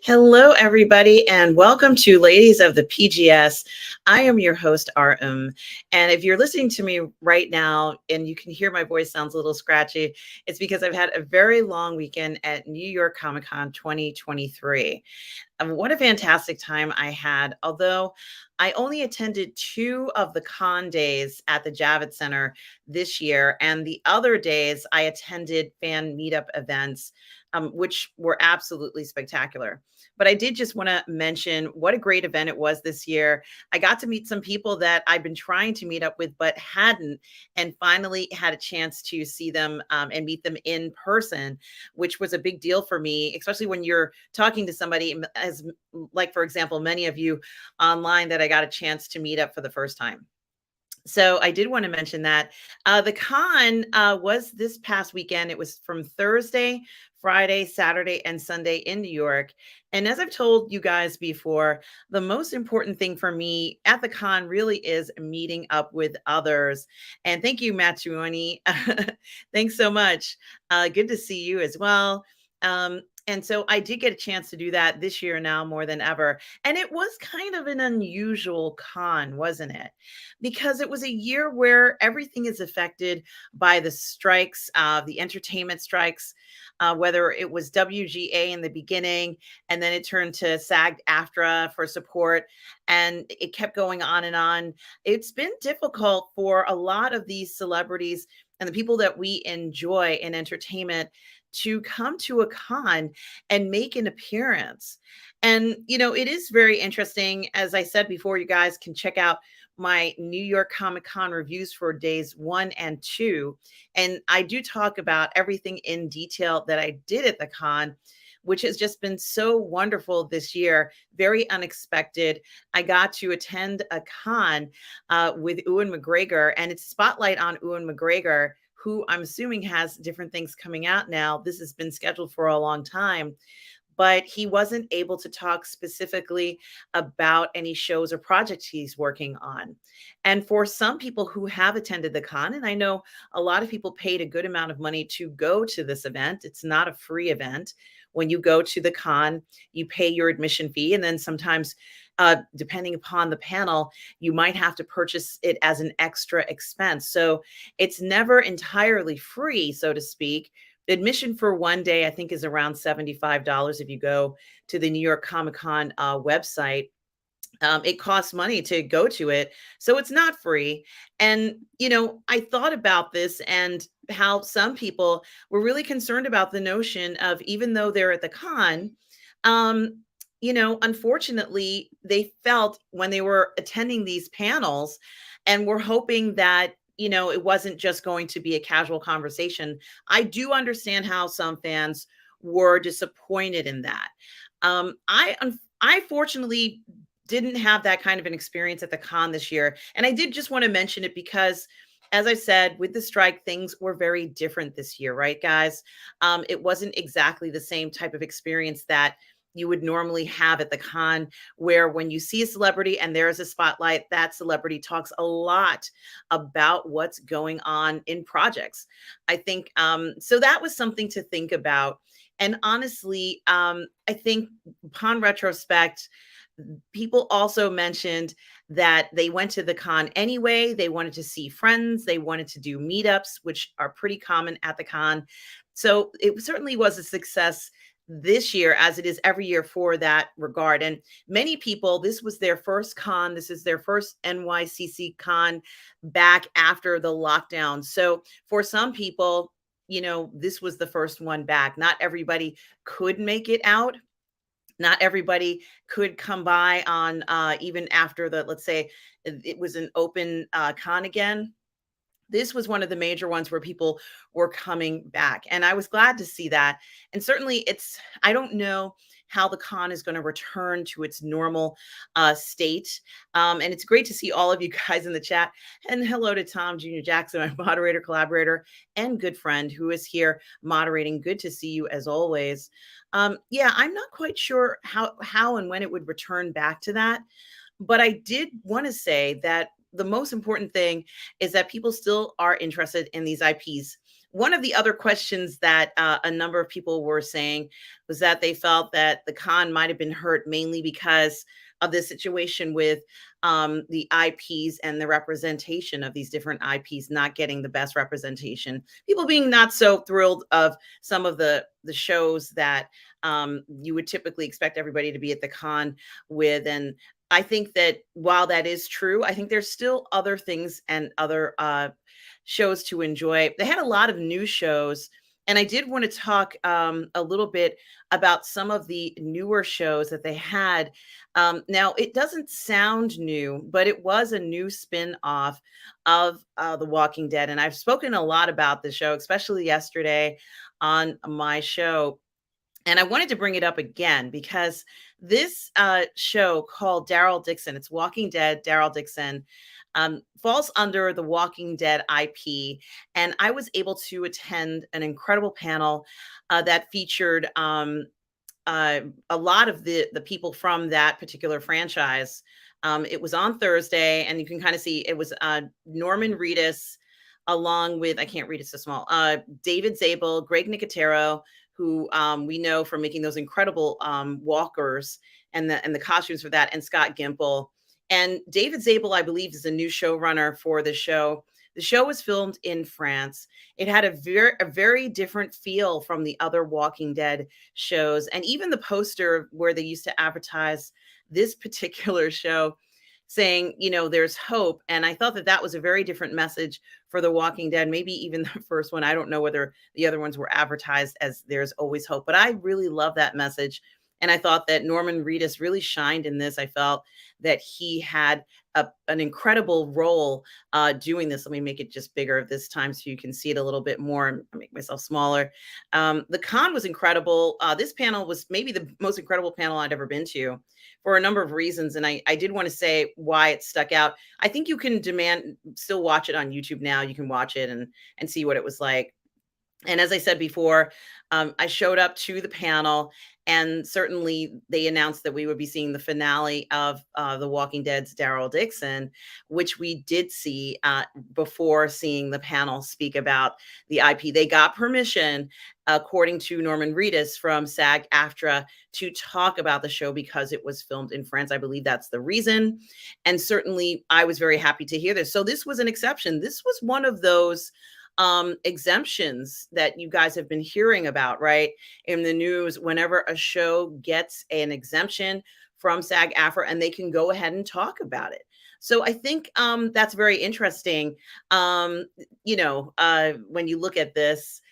Hello, everybody, and welcome to Ladies of the PGS. I am your host, RM. And if you're listening to me right now and you can hear my voice sounds a little scratchy, it's because I've had a very long weekend at New York Comic Con 2023. What a fantastic time I had, although I only attended 2 of the con days at the Javits Center this year, and the other days I attended fan meetup events, which were absolutely spectacular. But I did just want to mention what a great event it was this year. I got to meet some people that I've been trying to meet up with but hadn't, and finally had a chance to see them and meet them in person, which was a big deal for me, especially when you're talking to somebody as like, for example, many of you online that I got a chance to meet up for the first time. So I did want to mention that the con was this past weekend. It was from Thursday, Friday, Saturday, and Sunday in New York. And as I've told you guys before, the most important thing for me at the con really is meeting up with others. And thank you, Matsuoni. Thanks so much. Good to see you as well. And so I did get a chance to do that this year now more than ever. And it was kind of an unusual con, wasn't it? Because it was a year where everything is affected by the strikes, the entertainment strikes, whether it was WGA in the beginning and then it turned to SAG-AFTRA for support, and it kept going on and on. It's been difficult for a lot of these celebrities and the people that we enjoy in entertainment to come to a con and make an appearance. And, it is very interesting. As I said before, you guys can check out my New York Comic Con reviews for days 1 and 2. And I do talk about everything in detail that I did at the con, which has just been so wonderful this year, very unexpected. I got to attend a con with Ewan McGregor, and it's a spotlight on Ewan McGregor, who I'm assuming has different things coming out now. This has been scheduled for a long time, but he wasn't able to talk specifically about any shows or projects he's working on. And for some people who have attended the con, and I know a lot of people paid a good amount of money to go to this event, it's not a free event. When you go to the con, you pay your admission fee, and then sometimes, depending upon the panel, you might have to purchase it as an extra expense. So it's never entirely free, so to speak. Admission for one day, I think, is around $75 if you go to the New York Comic Con website. It costs money to go to it, so it's not free. And, I thought about this and how some people were really concerned about the notion of, even though they're at the con, unfortunately, they felt when they were attending these panels and were hoping that, it wasn't just going to be a casual conversation. I do understand how some fans were disappointed in that. I fortunately didn't have that kind of an experience at the con this year. And I did just want to mention it because, as I said, with the strike, things were very different this year, right, guys? It wasn't exactly the same type of experience that you would normally have at the con, where when you see a celebrity and there's a spotlight, that celebrity talks a lot about what's going on in projects. I think so that was something to think about. And honestly, I think upon retrospect, people also mentioned that they went to the con anyway. They wanted to see friends. They wanted to do meetups, which are pretty common at the con. So it certainly was a success this year, as it is every year for that regard. And many people, this was their first con. This is their first NYCC con back after the lockdown. So for some people, this was the first one back. Not everybody could make it out. Not everybody could come by on even after the, let's say it was an open con again. This was one of the major ones where people were coming back. And I was glad to see that. And certainly I don't know how the con is going to return to its normal state. And it's great to see all of you guys in the chat. And hello to Tom Jr. Jackson, my moderator, collaborator, and good friend who is here moderating. Good to see you as always. Yeah, I'm not quite sure how and when it would return back to that. But I did want to say that the most important thing is that people still are interested in these IPs. one of the other questions that a number of people were saying was that they felt that the con might have been hurt mainly because of the situation with the IPs and the representation of these different IPs not getting the best representation. People being not so thrilled of some of the shows that you would typically expect everybody to be at the con with. And I think that while that is true, I think there's still other things and other shows to enjoy. They had a lot of new shows. And I did want to talk a little bit about some of the newer shows that they had. Now, it doesn't sound new, but it was a new spin off of The Walking Dead. And I've spoken a lot about the show, especially yesterday on my show. And I wanted to bring it up again because this show called Daryl Dixon, it's Walking Dead, Daryl Dixon, falls under the Walking Dead IP. And I was able to attend an incredible panel that featured a lot of the people from that particular franchise. It was on Thursday, and you can kind of see it was Norman Reedus, along with, I can't read it so small, David Zabel, Greg Nicotero, who we know from making those incredible walkers and the costumes for that, and Scott Gimple. And David Zabel, I believe, is a new showrunner for the show. The show was filmed in France. It had a very different feel from the other Walking Dead shows. And even the poster where they used to advertise this particular show saying, you know, there's hope. And I thought that that was a very different message for The Walking Dead. Maybe even the first one. I don't know whether the other ones were advertised as there's always hope, but I really love that message. And I thought that Norman Reedus really shined in this. I felt that he had an incredible role doing this. Let me make it just bigger this time so you can see it a little bit more. I'll make myself smaller. The con was incredible. This panel was maybe the most incredible panel I'd ever been to for a number of reasons. And I did want to say why it stuck out. I think you can still watch it on YouTube now. You can watch it and see what it was like. And as I said before, I showed up to the panel, and certainly they announced that we would be seeing the finale of The Walking Dead's Daryl Dixon, which we did see before seeing the panel speak about the IP. They got permission, according to Norman Reedus from SAG-AFTRA, to talk about the show because it was filmed in France. I believe that's the reason. And certainly I was very happy to hear this. So this was an exception. This was one of those exemptions that you guys have been hearing about, right? In the news, whenever a show gets an exemption from SAG-AFTRA, and they can go ahead and talk about it. So I think that's very interesting. When you look at this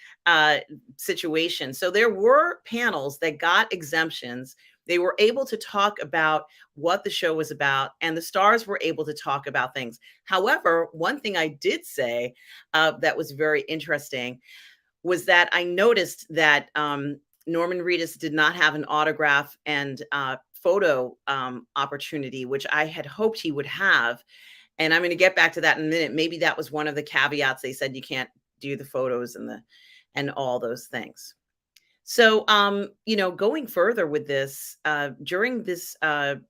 situation. So there were panels that got exemptions. They were able to talk about what the show was about, and the stars were able to talk about things. However, one thing I did say that was very interesting was that I noticed that Norman Reedus did not have an autograph and photo opportunity, which I had hoped he would have. And I'm going to get back to that in a minute. Maybe that was one of the caveats. They said you can't do the photos and all those things. So, going further with this, during this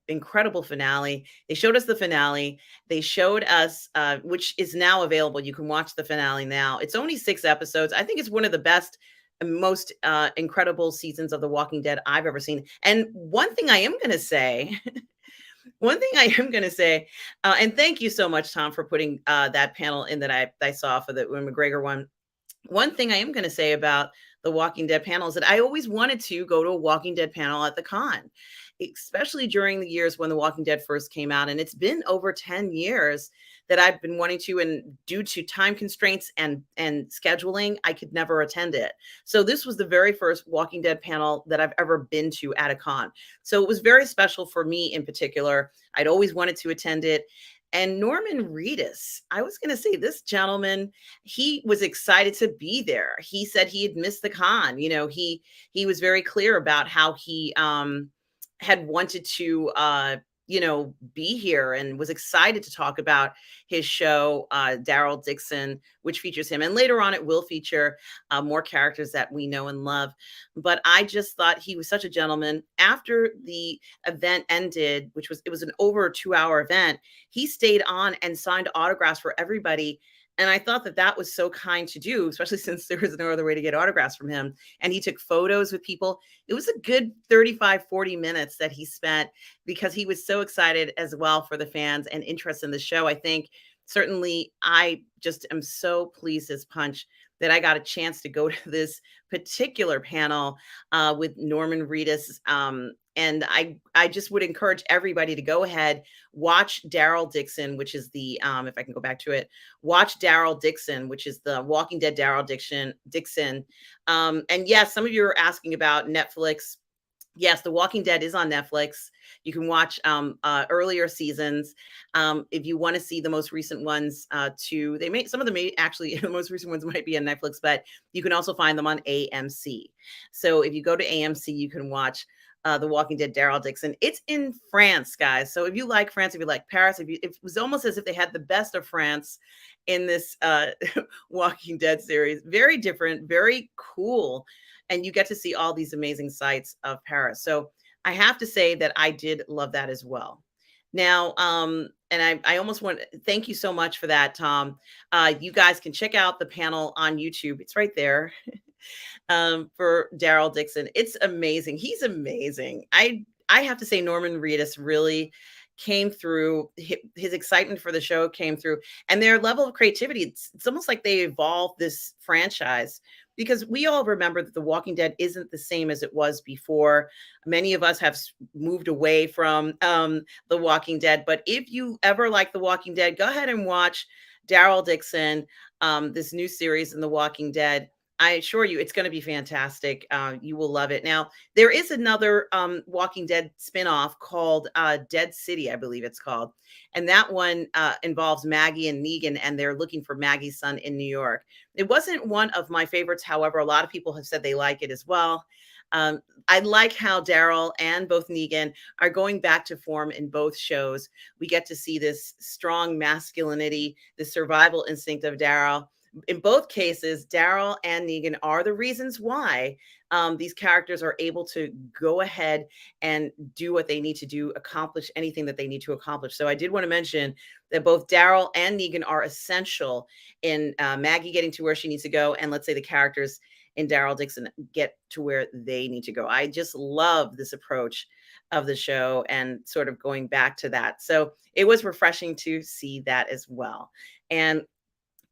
incredible finale, they showed us the finale. They showed us, which is now available. You can watch the finale now. It's only 6 episodes. I think it's one of the best and most incredible seasons of The Walking Dead I've ever seen. And one thing I am going to say, and thank you so much, Tom, for putting that panel in that I saw for the McGregor one. One thing I am going to say about the Walking Dead panel is that I always wanted to go to a Walking Dead panel at the con, especially during the years when The Walking Dead first came out. And it's been over 10 years that I've been wanting to, and due to time constraints and scheduling, I could never attend it. So this was the very first Walking Dead panel that I've ever been to at a con. So it was very special for me in particular. I'd always wanted to attend it. And Norman Reedus, I was going to say, this gentleman, he was excited to be there. He said he had missed the con. You know, he was very clear about how he had wanted to, be here, and was excited to talk about his show, Daryl Dixon, which features him. And later on, it will feature more characters that we know and love. But I just thought he was such a gentleman. After the event ended, it was an over 2-hour event, he stayed on and signed autographs for everybody And I thought that that was so kind to do, especially since there was no other way to get autographs from him. And he took photos with people. It was a good 35, 40 minutes that he spent because he was so excited as well for the fans and interest in the show. I think certainly I just am so pleased as punch that I got a chance to go to this particular panel with Norman Reedus. And I just would encourage everybody to go ahead, watch Daryl Dixon, which is the, if I can go back to it, watch Daryl Dixon, which is the Walking Dead Daryl Dixon. And yes, some of you are asking about Netflix. Yes, The Walking Dead is on Netflix. You can watch earlier seasons. If you want to see the most recent ones, too, they may some of them may actually the most recent ones might be on Netflix, but you can also find them on AMC. So if you go to AMC, you can watch The Walking Dead Daryl Dixon. It's in France, guys. So if you like France, if you like Paris, it was almost as if they had the best of France in this Walking Dead series. Very different, very cool. And you get to see all these amazing sights of Paris. So I have to say that I did love that as well. Now, and I almost want to thank you so much for that, Tom. You guys can check out the panel on YouTube. It's right there. For Daryl Dixon. It's amazing. He's amazing. I have to say Norman Reedus really came through. His excitement for the show came through, and their level of creativity. It's almost like they evolved this franchise because we all remember that The Walking Dead isn't the same as it was before. Many of us have moved away from The Walking Dead, but if you ever like The Walking Dead, go ahead and watch Daryl Dixon, this new series in The Walking Dead. I assure you, it's going to be fantastic. You will love it. Now, there is another Walking Dead spinoff called Dead City, I believe it's called. And that one involves Maggie and Negan, and they're looking for Maggie's son in New York. It wasn't one of my favorites. However, a lot of people have said they like it as well. I like how Daryl and both Negan are going back to form in both shows. We get to see this strong masculinity, the survival instinct of Daryl. In both cases, Daryl and Negan are the reasons why these characters are able to go ahead and do what they need to do, accomplish anything that they need to accomplish. So I did want to mention that both Daryl and Negan are essential in Maggie getting to where she needs to go. And let's say the characters in Daryl Dixon get to where they need to go. I just love this approach of the show and sort of going back to that. So it was refreshing to see that as well. And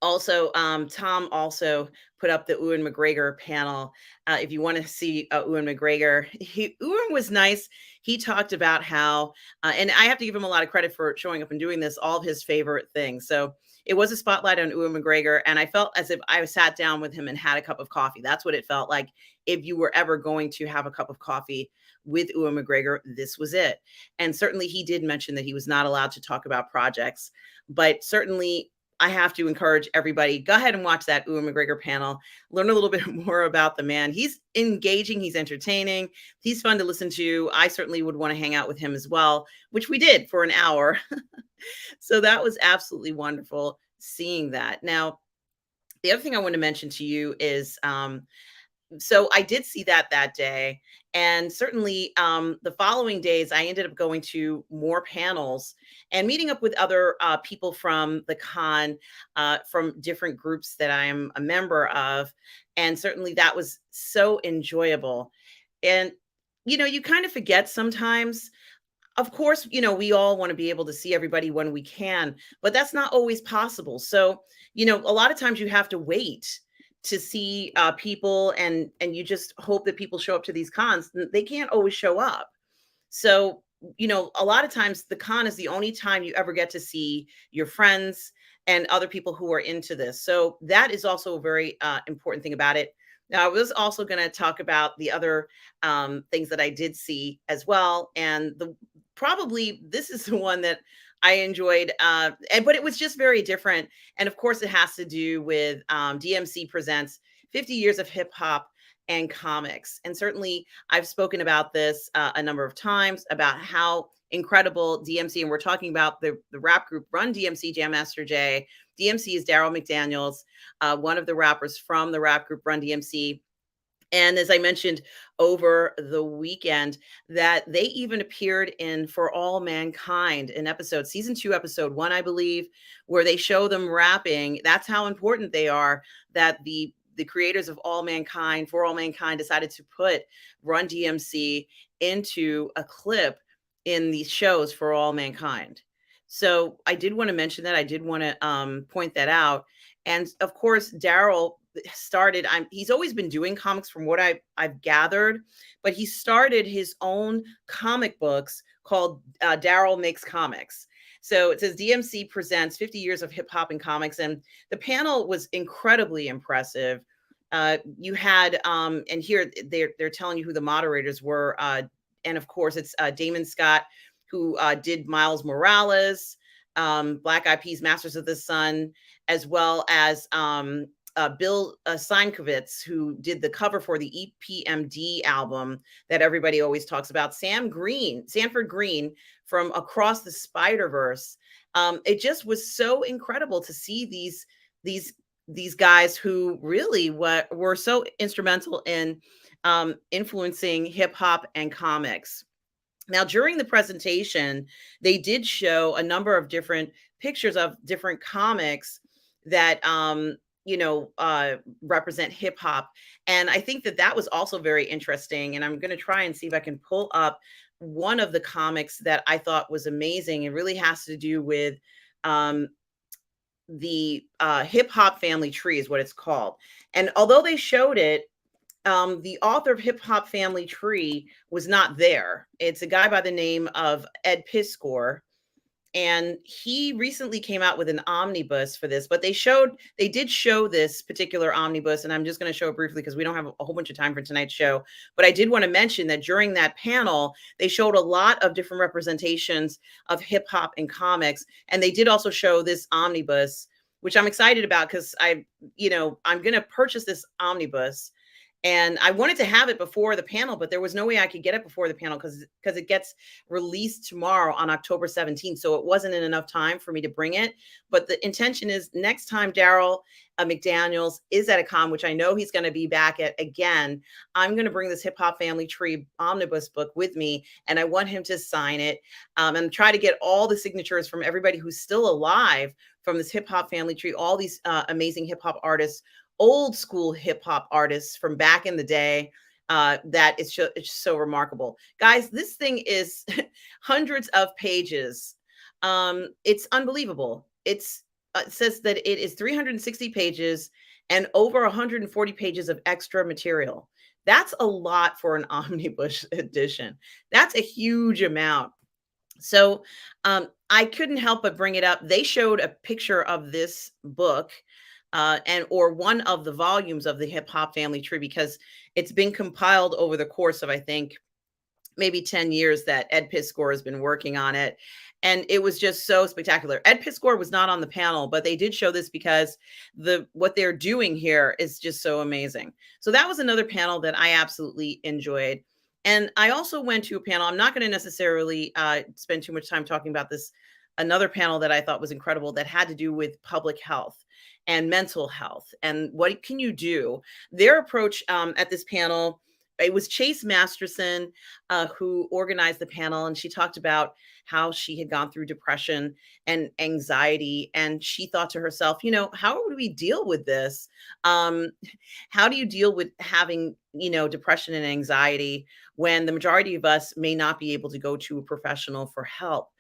also, Tom also put up the Ewan McGregor panel. If you want to see Ewan McGregor, Ewan was nice. He talked about how, and I have to give him a lot of credit for showing up and doing this, all of his favorite things. So it was a spotlight on Ewan McGregor, and I felt as if I sat down with him and had a cup of coffee. That's what it felt like. If you were ever going to have a cup of coffee with Ewan McGregor, this was it. And certainly he did mention that he was not allowed to talk about projects, but certainly I have to encourage everybody, go ahead and watch that Ewan McGregor panel, learn a little bit more about the man. He's engaging, he's entertaining, he's fun to listen to. I certainly would want to hang out with him as well, which we did for an hour. So that was absolutely wonderful seeing that. Now, the other thing I want to mention to you is, so I did see that day. And certainly the following days, I ended up going to more panels and meeting up with other people from the con, from different groups that I am a member of. And certainly that was so enjoyable. And, you know, you kind of forget sometimes. Of course, you know, we all want to be able to see everybody when we can, but that's not always possible. So, you know, a lot of times you have to wait to see people, and you just hope that people show up to these cons. They can't always show up. So, you know, a lot of times the con is the only time you ever get to see your friends and other people who are into this. So that is also a very important thing about it. Now, I was also going to talk about the other things that I did see as well. And probably this is the one that I enjoyed, but it was just very different. And of course, it has to do with DMC Presents 50 Years of Hip Hop and Comics. And certainly I've spoken about this a number of times about how incredible DMC, and we're talking about the rap group Run DMC, Jam Master Jay. DMC is Daryl McDaniels, one of the rappers from the rap group Run DMC. And as I mentioned over the weekend, that they even appeared in For All Mankind, an episode, season 2, episode 1, I believe, where they show them rapping. That's how important they are, that the creators of All Mankind, For All Mankind, decided to put Run DMC into a clip in these shows For All Mankind. So I did want to mention that. I did want to point that out. And of course, Daryl started, he's always been doing comics from what I've gathered, but he started his own comic books called Daryl Makes Comics. So it says DMC presents 50 years of hip hop and comics, and the panel was incredibly impressive. You had and here they're telling you who the moderators were, and of course it's Damon Scott, who did Miles Morales, Black Eyed Peas, Masters of the Sun, as well as Bill Sienkiewicz, who did the cover for the EPMD album that everybody always talks about. Sanford Green from Across the Spider-Verse. It just was so incredible to see these guys who really were so instrumental in influencing hip hop and comics. Now, during the presentation, they did show a number of different pictures of different comics that represent hip hop. And I think that was also very interesting. And I'm going to try and see if I can pull up one of the comics that I thought was amazing. It really has to do with the hip hop family tree is what it's called. And although they showed it, the author of Hip Hop Family Tree was not there. It's a guy by the name of Ed Piskor, and he recently came out with an omnibus for this. But they did show this particular omnibus, and I'm just going to show it briefly because we don't have a whole bunch of time for tonight's show. But I did want to mention that during that panel, they showed a lot of different representations of hip hop and comics, and they did also show this omnibus, which I'm excited about because I'm going to purchase this omnibus. And I wanted to have it before the panel, but there was no way I could get it before the panel because it gets released tomorrow on October 17th. So it wasn't in enough time for me to bring it. But the intention is next time Daryl McDaniels is at a con, which I know he's going to be back at again, I'm going to bring this Hip Hop Family Tree omnibus book with me. And I want him to sign it and try to get all the signatures from everybody who's still alive from this Hip Hop Family Tree, all these amazing hip hop artists, old school hip hop artists from back in the day. That it's so remarkable. Guys, this thing is hundreds of pages. It's unbelievable. It says that it is 360 pages and over 140 pages of extra material. That's a lot for an omnibus edition. That's a huge amount. So I couldn't help but bring it up. They showed a picture of this book or one of the volumes of the Hip Hop Family Tree, because it's been compiled over the course of, I think, maybe 10 years that Ed Piskor has been working on it. And it was just so spectacular. Ed Piskor was not on the panel, but they did show this because what they're doing here is just so amazing. So that was another panel that I absolutely enjoyed. And I also went to a panel. I'm not going to necessarily spend too much time talking about this. Another panel that I thought was incredible that had to do with public health and mental health and what can you do. Their approach at this panel, it was Chase Masterson who organized the panel, and she talked about how she had gone through depression and anxiety, and she thought to herself, how would we deal with this? How do you deal with having depression and anxiety when the majority of us may not be able to go to a professional for help?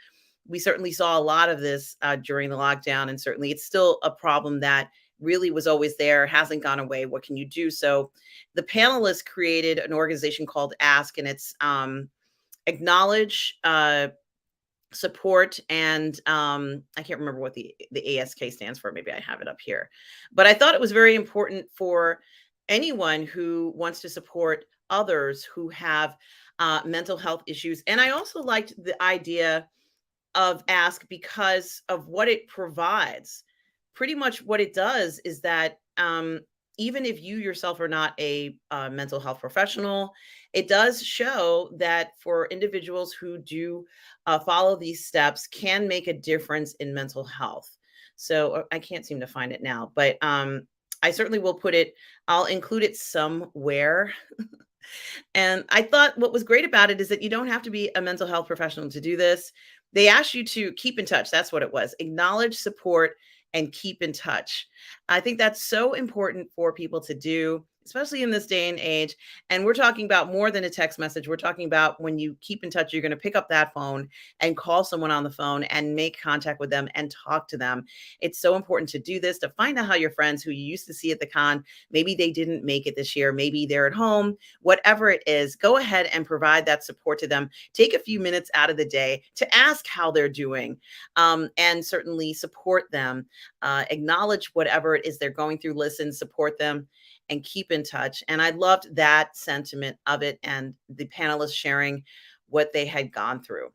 We certainly saw a lot of this during the lockdown, and certainly it's still a problem that really was always there, hasn't gone away. What can you do? So the panelists created an organization called Ask, and it's acknowledge, support, and I can't remember what the ASK stands for. Maybe I have it up here. But I thought it was very important for anyone who wants to support others who have mental health issues. And I also liked the idea of Ask because of what it provides. Pretty much what it does is that even if you yourself are not a mental health professional, it does show that for individuals who do follow these steps can make a difference in mental health. So I can't seem to find it now, but I certainly will put it, I'll include it somewhere. And I thought what was great about it is that you don't have to be a mental health professional to do this. They asked you to keep in touch. That's what it was. Acknowledge, support, and keep in touch. I think that's so important for people to do, especially in this day and age. And we're talking about more than a text message. We're talking about when you keep in touch, you're going to pick up that phone and call someone on the phone and make contact with them and talk to them. It's so important to do this, to find out how your friends who you used to see at the con, maybe they didn't make it this year, maybe they're at home, whatever it is, go ahead and provide that support to them. Take a few minutes out of the day to ask how they're doing, and certainly support them. Acknowledge whatever it is they're going through, listen, support them, and keep in touch. And I loved that sentiment of it and the panelists sharing what they had gone through.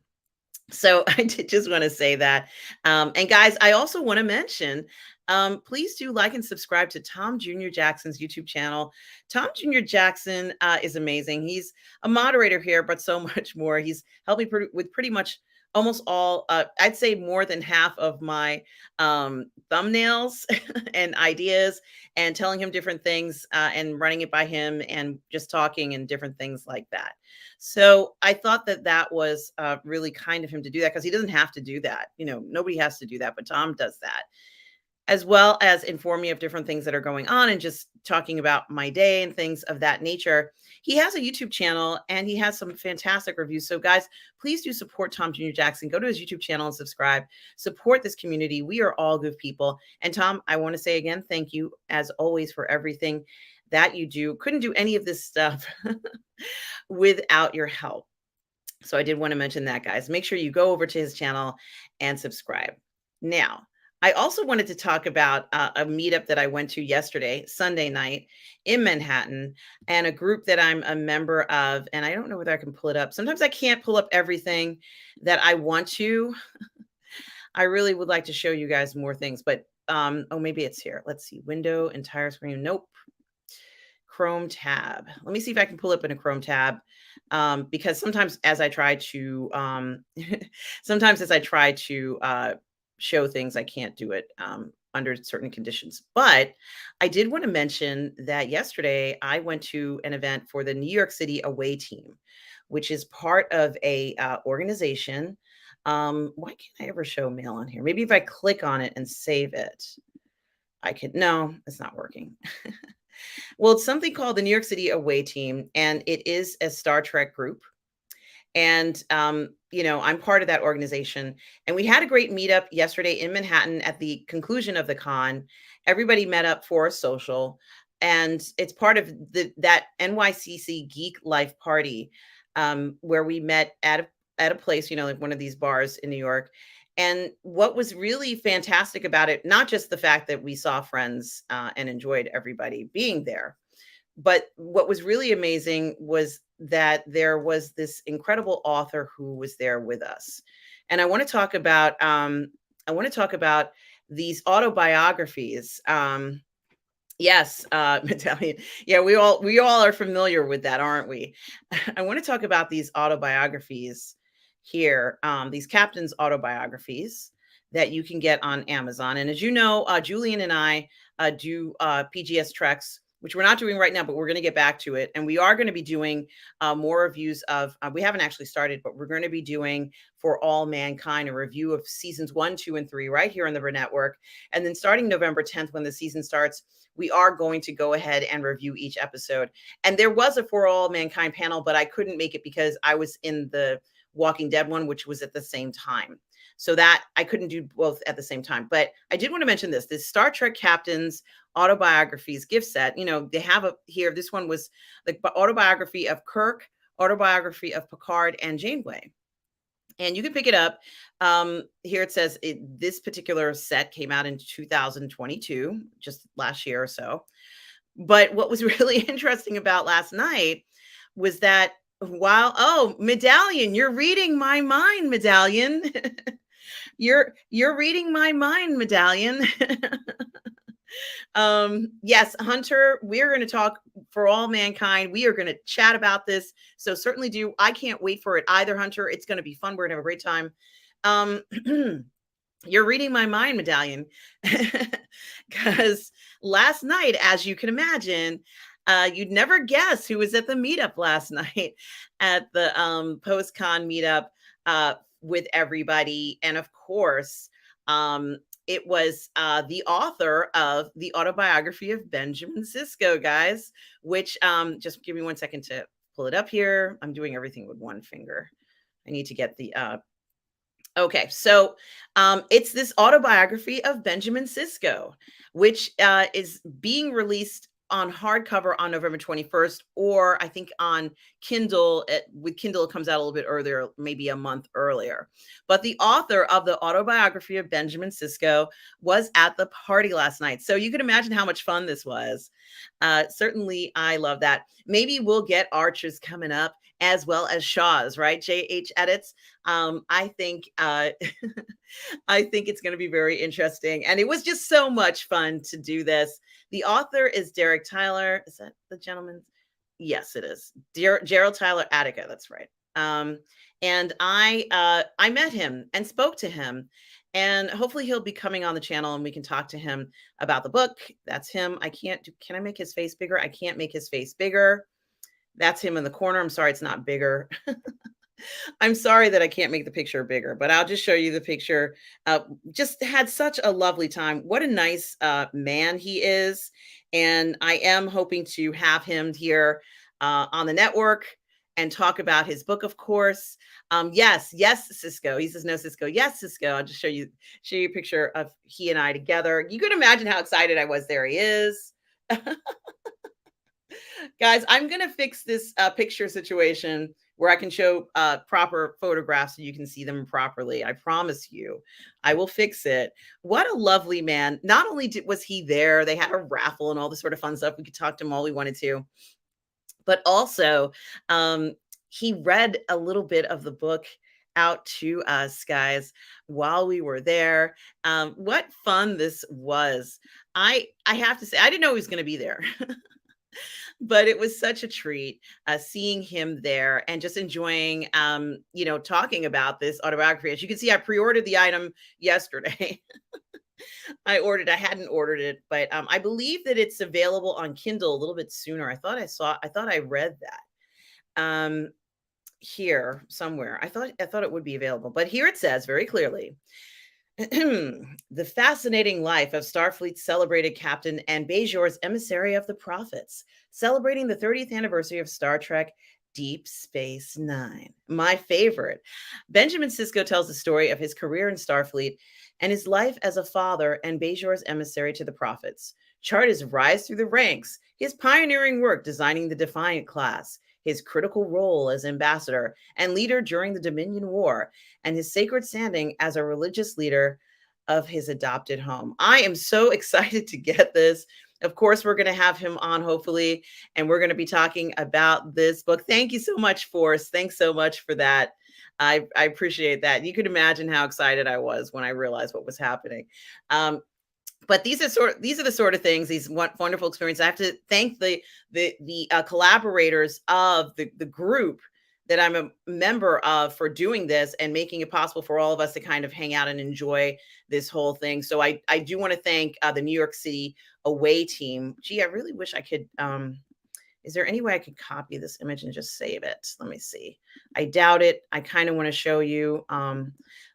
So I did just want to say that. And guys, I also want to mention, please do like and subscribe to Tom Jr. Jackson's YouTube channel. Tom Jr. Jackson is amazing. He's a moderator here, but so much more. He's helped me with pretty much almost all, I'd say more than half of my thumbnails and ideas, and telling him different things and running it by him and just talking and different things like that. So I thought that that was really kind of him to do that, because he doesn't have to do that. You know, nobody has to do that, but Tom does that, as well as inform me of different things that are going on and just talking about my day and things of that nature. He has a YouTube channel and he has some fantastic reviews. So guys, please do support Tom Jr. Jackson. Go to his YouTube channel and subscribe. Support this community. We are all good people. And Tom, I want to say again, thank you as always for everything that you do. Couldn't do any of this stuff without your help. So I did want to mention that, guys. Make sure you go over to his channel and subscribe. Now, I also wanted to talk about a meetup that I went to yesterday, Sunday night in Manhattan, and a group that I'm a member of. And I don't know whether I can pull it up. Sometimes I can't pull up everything that I want to. I really would like to show you guys more things, but oh, maybe it's here. Let's see. Window, entire screen. Nope. Chrome tab. Let me see if I can pull up in a Chrome tab. Because sometimes as I try to, show things, I can't do it under certain conditions. But I did want to mention that yesterday I went to an event for the New York City away team, which is part of a organization. Why can't I ever show mail on here? Maybe if I click on it and save it, I could. No, it's not working. Well, it's something called the New York City away team, and it is a Star Trek group. And, you know, I'm part of that organization. And we had a great meetup yesterday in Manhattan at the conclusion of the con. Everybody met up for a social. And it's part of that NYCC Geek Life Party, where we met at a place, you know, like one of these bars in New York. And what was really fantastic about it, not just the fact that we saw friends and enjoyed everybody being there, but what was really amazing was that there was this incredible author who was there with us. And I want to talk about these autobiographies. Yes, Italian. Yeah, we all are familiar with that, aren't we? I want to talk about these autobiographies here, these captains' autobiographies that you can get on Amazon. And as you know, Julian and I do PGS Treks, which we're not doing right now, but we're going to get back to it. And we are going to be doing more reviews of, we haven't actually started, but we're going to be doing For All Mankind, a review of seasons 1, 2, and 3 right here on the Burnettwork. And then starting November 10th, when the season starts, we are going to go ahead and review each episode. And there was a For All Mankind panel, but I couldn't make it because I was in the Walking Dead one, which was at the same time. So that I couldn't do both at the same time. But I did want to mention this Star Trek Captains Autobiographies gift set. You know, they have a here. This one was the autobiography of Kirk, autobiography of Picard, and Janeway. And you can pick it up. Here it says this particular set came out in 2022, just last year or so. But what was really interesting about last night was that oh, Medallion, you're reading my mind, Medallion. You're reading my mind, Medallion. Yes, Hunter, we're going to talk For All Mankind. We are going to chat about this. So certainly do. I can't wait for it either, Hunter. It's going to be fun. We're going to have a great time. You're reading my mind, Medallion. Because last night, as you can imagine, you'd never guess who was at the meetup last night at the post-con meetup uh, with everybody. And of course, um, it was the author of the autobiography of Benjamin Sisko, guys, which just give me 1 second to pull it up here. I'm doing everything with one finger. I need to get the okay, so it's this autobiography of Benjamin Sisko, which is being released on hardcover on November 21st, or I think on Kindle. With Kindle, it comes out a little bit earlier, maybe a month earlier. But the author of the autobiography of Benjamin Sisko was at the party last night. So you can imagine how much fun this was. Certainly, I love that. Maybe we'll get Archers coming up as well as Shaw's, right? JH Edits. I think I think it's going to be very interesting, and it was just so much fun to do this. The author is Derek Tyler. Is that the gentleman? Yes, it is. Gerald Tyler Attica. That's right. And I met him and spoke to him, and hopefully he'll be coming on the channel and we can talk to him about the book. That's him. I can't do. Can I make his face bigger? I can't make his face bigger. That's him in the corner. I'm sorry, it's not bigger. I'm sorry that I can't make the picture bigger, but I'll just show you the picture. Just had such a lovely time. What a nice man he is. And I am hoping to have him here on the network and talk about his book, of course. Yes, Sisko. He says, no, Sisko. Yes, Sisko. I'll just show you a picture of he and I together. You can imagine how excited I was. There he is. Guys, I'm going to fix this picture situation where I can show proper photographs so you can see them properly. I promise you, I will fix it. What a lovely man. Not only was he there, they had a raffle and all this sort of fun stuff. We could talk to him all we wanted to, but also he read a little bit of the book out to us, guys, while we were there. What fun this was. I have to say, I didn't know he was going to be there. But it was such a treat seeing him there and just enjoying, talking about this autobiography. As you can see, I pre-ordered the item yesterday. I hadn't ordered it, but I believe that it's available on Kindle a little bit sooner. I thought I read that here somewhere. I thought it would be available, but here it says very clearly. The fascinating life of Starfleet's celebrated captain and Bajor's emissary of the prophets, celebrating the 30th anniversary of Star Trek Deep Space Nine. My favorite. Benjamin Sisko tells the story of his career in Starfleet and his life as a father and Bajor's emissary to the prophets. Chart his rise through the ranks, his pioneering work designing the Defiant class, his critical role as ambassador and leader during the Dominion War, and his sacred standing as a religious leader of his adopted home. I am so excited to get this. Of course, we're going to have him on, hopefully, and we're going to be talking about this book. Thank you so much, Force. Thanks so much for that. I appreciate that. You could imagine how excited I was when I realized what was happening. But these are the sort of things, these wonderful experiences. I have to thank the collaborators of the group that I'm a member of for doing this and making it possible for all of us to kind of hang out and enjoy this whole thing. So I do want to thank the New York City away team. Gee, I really wish I could. Is there any way I could copy this image and just save it? Let me see. I doubt it. I kind of want to show you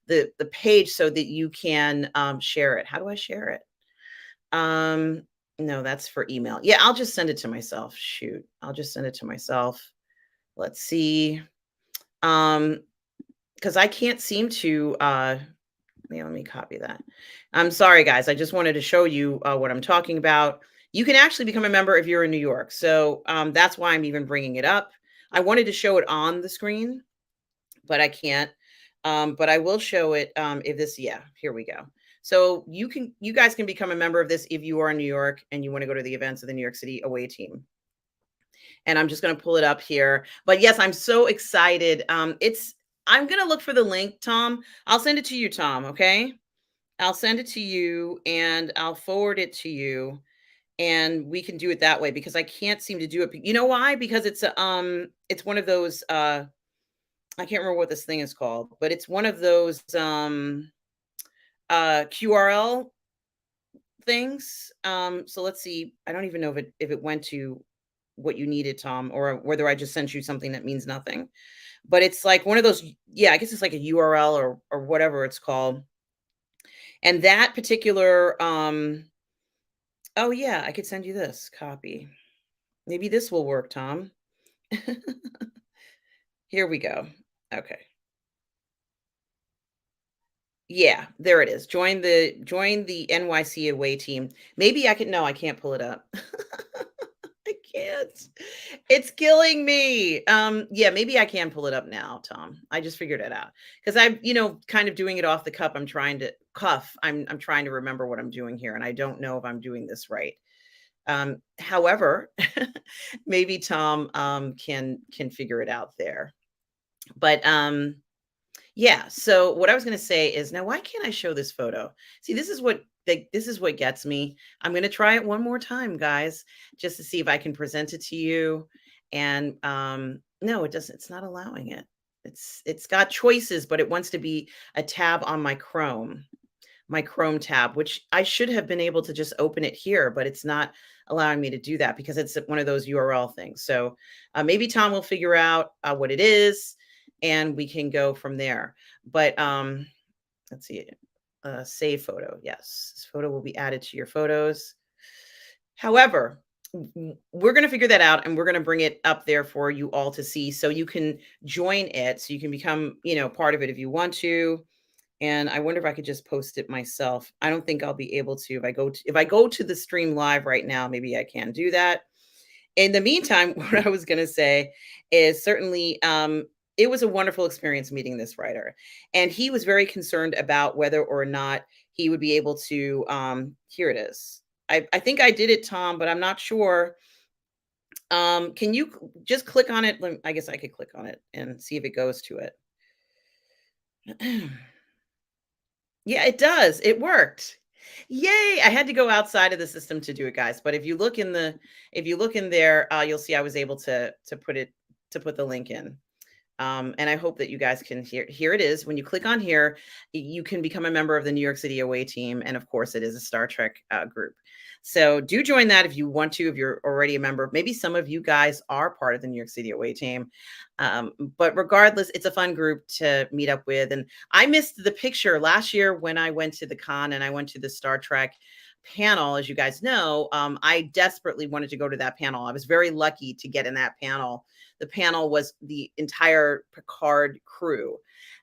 the page so that you can share it. How do I share it? No, that's for email. Yeah, I'll just send it to myself. Shoot. I'll just send it to myself. Let's see. Because I can't seem to yeah, let me copy that. I'm sorry, guys. I just wanted to show you what I'm talking about. You can actually become a member if you're in New York. So that's why I'm even bringing it up. I wanted to show it on the screen, but I can't. But I will show it if this, yeah, here we go. So you guys can become a member of this if you are in New York and you want to go to the events of the New York City away team. And I'm just going to pull it up here. But yes, I'm so excited. I'm going to look for the link, Tom. I'll send it to you, Tom. Okay. I'll send it to you and I'll forward it to you and we can do it that way because I can't seem to do it. You know why? Because it's one of those, I can't remember what this thing is called, but it's one of those, QRL things. So let's see. I don't even know if it went to what you needed, Tom, or whether I just sent you something that means nothing. But it's like one of those, yeah, I guess it's like a URL or whatever it's called. And that particular oh yeah, I could send you this copy. Maybe this will work, Tom. Here we go. Okay. Yeah, there it is. Join the NYC away team. Maybe I can no, I can't pull it up. I can't. It's killing me. Yeah, maybe I can pull it up now, Tom. I just figured it out. Because I'm, kind of doing it off the cuff. I'm trying to remember what I'm doing here, and I don't know if I'm doing this right. However, maybe Tom can figure it out there. But yeah, so what I was going to say is now why can't I show this photo? See, this is what gets me. I'm going to try it one more time, guys, just to see if I can present it to you. And no, it doesn't. It's not allowing it. It's got choices, but it wants to be a tab on my Chrome tab, which I should have been able to just open it here, but it's not allowing me to do that because it's one of those URL things. So maybe Tom will figure out what it is and we can go from there. But let's see, save photo. Yes, this photo will be added to your photos. However, we're going to figure that out and we're going to bring it up there for you all to see so you can join it, so you can become, part of it if you want to. And I wonder if I could just post it myself. I don't think I'll be able to if I go to the stream live right now, maybe I can do that. In the meantime, what I was going to say is certainly it was a wonderful experience meeting this writer. And he was very concerned about whether or not he would be able to here it is. I think I did it, Tom, but I'm not sure. Can you just click on it? I guess I could click on it and see if it goes to it. Yeah, it does. It worked. Yay! I had to go outside of the system to do it, guys. But if you look in there, you'll see I was able to put the link in. And I hope that you guys can here it is. When you click on here, you can become a member of the New York City away team. And of course, it is a Star Trek group. So do join that if you want to, if you're already a member. Maybe some of you guys are part of the New York City away team. But regardless, it's a fun group to meet up with. And I missed the picture last year when I went to the con and I went to the Star Trek panel. As you guys know, I desperately wanted to go to that panel. I was very lucky to get in that panel. The panel was the entire Picard crew.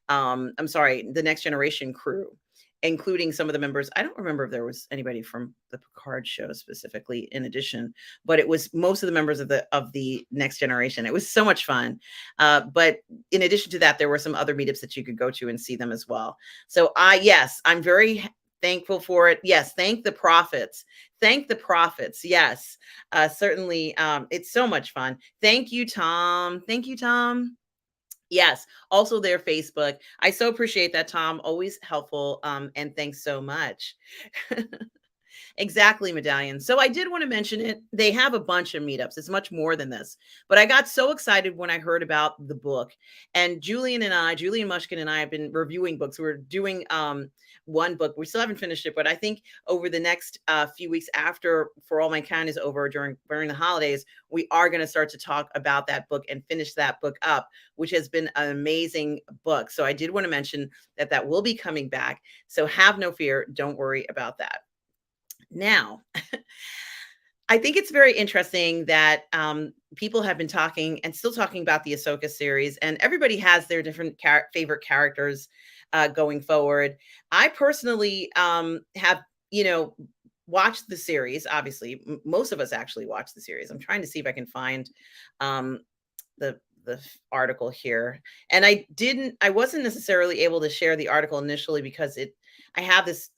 I'm sorry, the Next Generation crew, including some of the members. I don't remember if there was anybody from the Picard show specifically in addition, but it was most of the members of the Next Generation. It was so much fun. But in addition to that, there were some other meetups that you could go to and see them as well. So yes, I'm very thankful for it. Yes, thank the prophets. Thank the prophets. Yes, certainly. It's so much fun. Thank you, Tom. Thank you, Tom. Yes, also their Facebook. I so appreciate that, Tom. Always helpful. And thanks so much. Exactly, Medallion. So I did want to mention it. They have a bunch of meetups. It's much more than this. But I got so excited when I heard about the book. And Julian Mushkin and I have been reviewing books. We're doing one book. We still haven't finished it, but I think over the next few weeks after For All Mankind is over during the holidays, we are going to start to talk about that book and finish that book up, which has been an amazing book. So I did want to mention that will be coming back. So have no fear. Don't worry about that. Now, I think it's very interesting that people have been talking and still talking about the Ahsoka series, and everybody has their different favorite characters going forward. I personally have, watched the series. Obviously, most of us actually watched the series. I'm trying to see if I can find the article here, and I wasn't necessarily able to share the article initially because I have this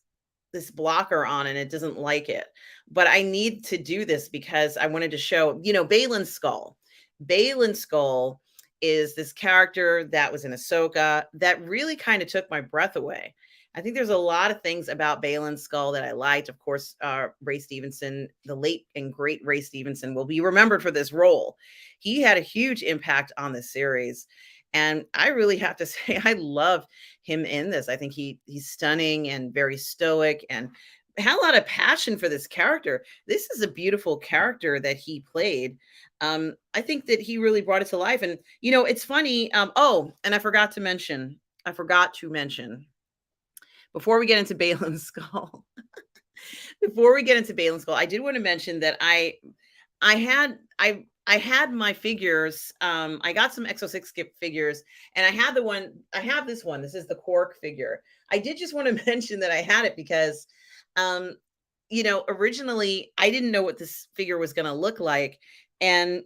blocker on and it doesn't like it. But I need to do this because I wanted to show, Baylon Skoll. Baylon Skoll is this character that was in Ahsoka that really kind of took my breath away. I think there's a lot of things about Baylon Skoll that I liked. Of course, Ray Stevenson, the late and great Ray Stevenson, will be remembered for this role. He had a huge impact on the series. And I really have to say, I love him in this. I think he's stunning and very stoic and had a lot of passion for this character. This is a beautiful character that he played. I think that he really brought it to life. And it's funny. Oh, and I forgot to mention before we get into Baylon Skoll. Before we get into Baylon Skoll, I did want to mention that I had I had my figures. I got some Exo 6 skip figures, and I have this one. This is the Quark figure. I did just want to mention that I had it because um, originally I didn't know what this figure was going to look like. And,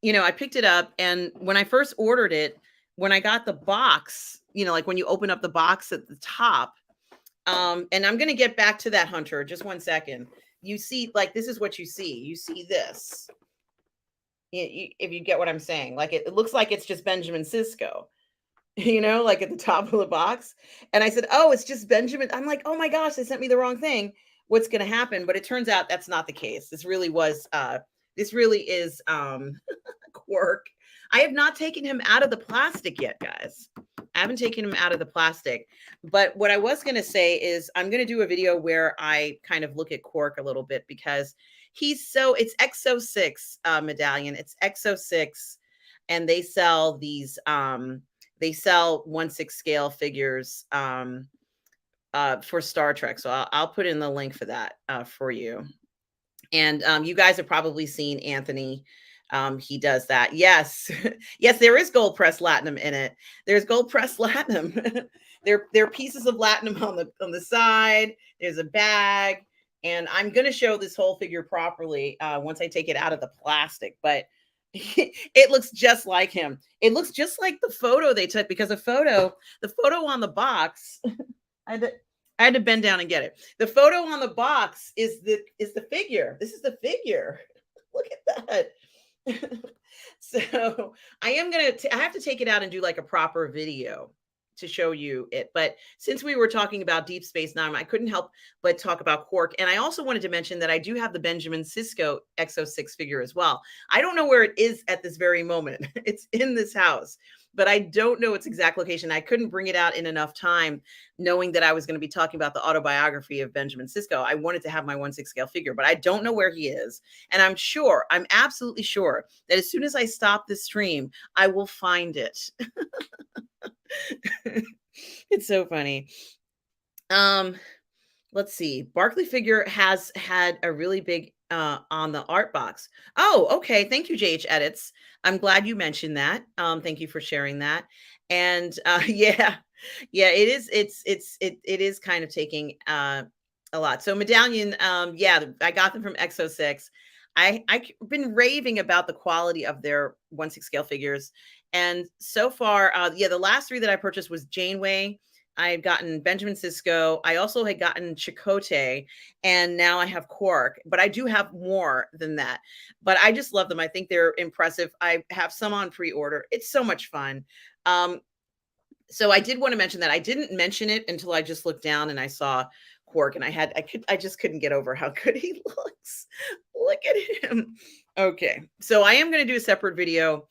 I picked it up, and when I first ordered it, when I got the box, like when you open up the box at the top, and I'm going to get back to that, Hunter, just one second. You see, like, this is what you see. You see this. If you get what I'm saying, like it looks like it's just Benjamin Sisko, like at the top of the box. And I said, oh, it's just Benjamin. I'm like, oh my gosh, they sent me the wrong thing. What's going to happen? But it turns out that's not the case. This really is Quark. I have not taken him out of the plastic yet, guys. I haven't taken him out of the plastic. But what I was going to say is I'm going to do a video where I kind of look at Quark a little bit because it's Exo 6 medallion. It's Exo 6, and they sell these, they sell 1/6 scale figures for Star Trek. So I'll put in the link for that for you. And you guys have probably seen Anthony. He does that. Yes. Yes, there is gold pressed latinum in it. There's gold pressed latinum. there are pieces of latinum on the side. There's a bag. And I'm going to show this whole figure properly once I take it out of the plastic. But it looks just like him. It looks just like the photo they took, because the photo on the box, I had to bend down and get it. The photo on the box is the figure. This is the figure. Look at that. So I have to take it out and do like a proper video to show you it. But since we were talking about Deep Space Nine, I couldn't help but talk about Quark. And I also wanted to mention that I do have the Benjamin Sisko Exo 6 figure as well. I don't know where it is at this very moment. It's in this house, but I don't know its exact location. I couldn't bring it out in enough time, knowing that I was going to be talking about the autobiography of Benjamin Sisko. I wanted to have my 1/6 scale figure, but I don't know where he is. And I'm absolutely sure that as soon as I stop this stream, I will find it. It's so funny. Let's see. Barclay figure has had a really big on the art box. Oh, okay. Thank you, JH Edits. I'm glad you mentioned that. Thank you for sharing that. And yeah, it is. It is kind of taking a lot. So medallion, yeah, I got them from Exo 6. I've been raving about the quality of their 1/6 scale figures. And so far, yeah, the last 3 that I purchased was Janeway. I've gotten Benjamin Sisko. I also had gotten Chakotay, and now I have Quark, but I do have more than that. But I just love them. I think they're impressive. I have some on pre-order. It's so much fun. So I did want to mention that. I didn't mention it until I just looked down and I saw Quark, and I just couldn't get over how good he looks. Look at him. Okay, so I am going to do a separate video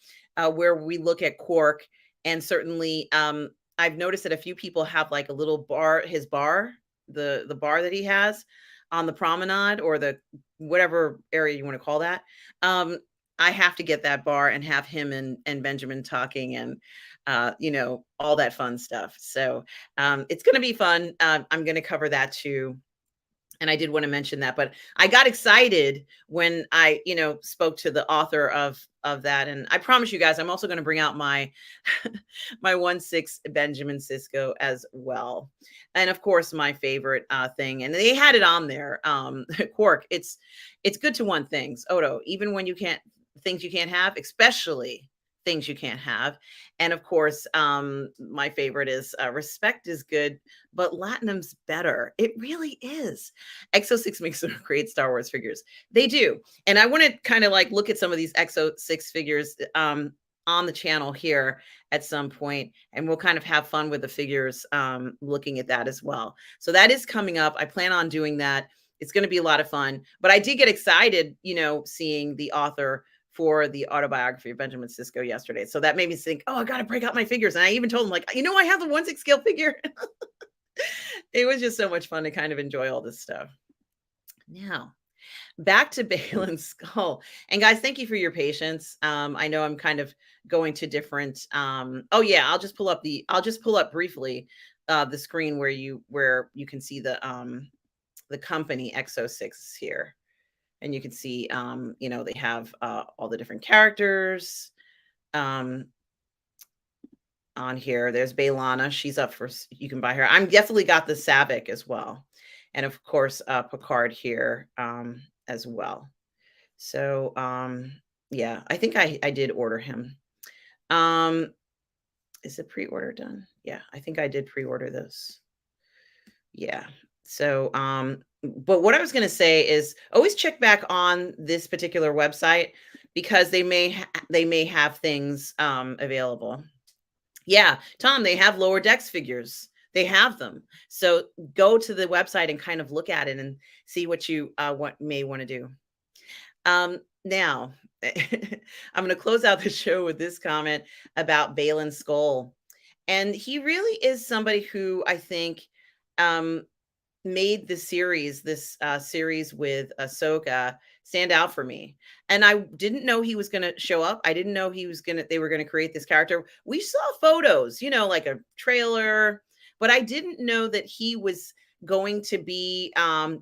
where we look at Quark, and certainly I've noticed that a few people have like a little bar, the bar that he has on the promenade, or the whatever area you want to call that. I have to get that bar and have him and Benjamin talking, and all that fun stuff. So it's going to be fun. I'm going to cover that too. And I did want to mention that, but I got excited when I, spoke to the author of that. And I promise you guys, I'm also going to bring out my, my 1/6 Benjamin Sisko as well. And of course, my favorite thing, and they had it on there, Quark. It's good to want things, Odo, even when things you can't have, especially things you can't have. And of course, my favorite is respect is good, but Latinum's better. It really is. Exo 6 makes some great Star Wars figures. They do. And I want to kind of like look at some of these Exo 6 figures on the channel here at some point, and we'll kind of have fun with the figures, looking at that as well. So that is coming up. I plan on doing that. It's going to be a lot of fun. But I did get excited, seeing the author for the autobiography of Benjamin Sisko yesterday. So that made me think, oh, I got to break out my figures. And I even told him, like, I have the 1/6 scale figure. It was just so much fun to kind of enjoy all this stuff. Now, back to Baylon Skoll. And guys, thank you for your patience. I know I'm kind of going to different oh yeah, I'll just pull up briefly the screen where you can see the company X06 here. And you can see they have all the different characters on here. There's Baylana. She's up for, you can buy her. I'm definitely got the Savick as well. And of course, Picard here as well. So, yeah, I think I did order him. Is the pre-order done? Yeah, I think I did pre-order this. Yeah. So, but what I was going to say is always check back on this particular website because they may have things available. Yeah, Tom, they have lower decks figures. They have them. So go to the website and kind of look at it and see what you may want to do. Now, I'm going to close out the show with this comment about Baylon Skoll. And he really is somebody who I think made the series, this series with Ahsoka, stand out for me. And I didn't know he was going to show up. I didn't know they were going to create this character. We saw photos, like a trailer, but I didn't know that he was going to be,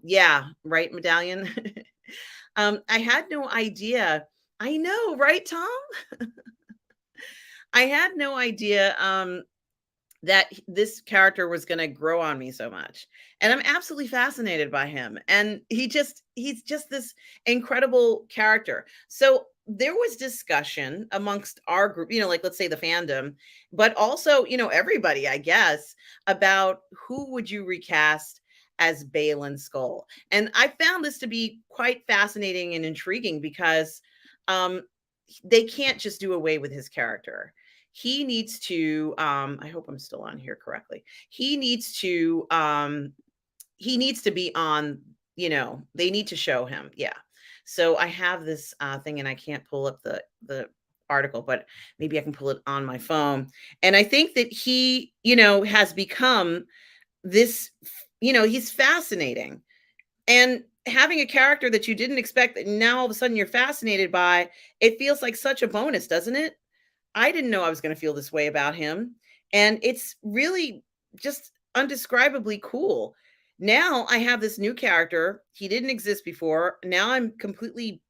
yeah, right, Medallion. I had no idea. I know, right, Tom? I had no idea that this character was going to grow on me so much. And I'm absolutely fascinated by him. And he's just this incredible character. So there was discussion amongst our group, like let's say the fandom, but also, everybody, I guess, about who would you recast as Baylon Skoll. And I found this to be quite fascinating and intriguing because they can't just do away with his character. He needs to I hope I'm still on here correctly. He needs to be on, they need to show him. Yeah. So I have this thing and I can't pull up the article, but maybe I can pull it on my phone. And I think that he, has become this, he's fascinating. And having a character that you didn't expect that now all of a sudden you're fascinated by, it feels like such a bonus, doesn't it? I didn't know I was going to feel this way about him. And it's really just undescribably cool. Now I have this new character. He didn't exist before. Now I'm completely